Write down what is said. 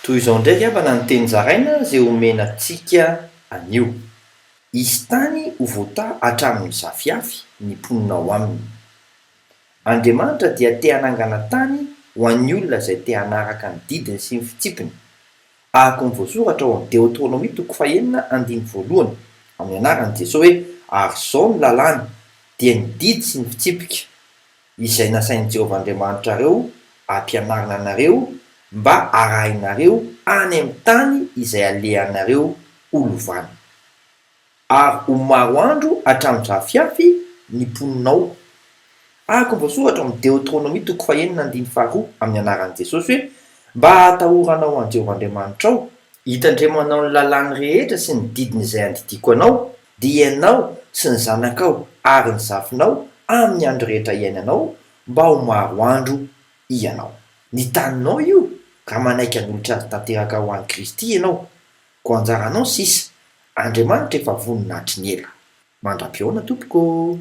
Toy izao ndraiky avana ny teny zaraina zay omena antsika anio. Izy tany ho voata hatramin'ny zafiafy ny mponina aminy. Andriamanitra dia te hanangana tany ho an'ny olona izay te hanaraka ny didiny sy ny fitsipiny. Araka ny voasoratra ao amin'ny Deutéronomie 4:1 amin'ny anaran'i Jesosy hoe ary izao ny lalàna dia ny didy sy ny fitsipika izay nasain'i Jehovah Andriamanitra reo ampianarina anareo mba arahinareo any amin'ny tany izay alehanareo holovany. Ary ho maro andro hatramin'ny zafiafy ny mponinao. Araka ny voasoratra amin'ny Deutéronomie 4:1 amin'ny anaran'i Jesosy hoe mba hatahoranao an'i Jehovah Andriamanitrao hitandremanao ny lalàny rehetra sy ny didiny izay andidiko anao, dia ianao sy ny zanakao ary ny zafinao amin'ny andro rehetra iainanao mba ho maro andro ianao. Ny taninao io raha manaiky hanolotra azy tanteraka ho an'i Kristy ianao, ko anjaranao sisa. Andriamanitra efa voninahitry ny ela. Mandra-pioana tompoko.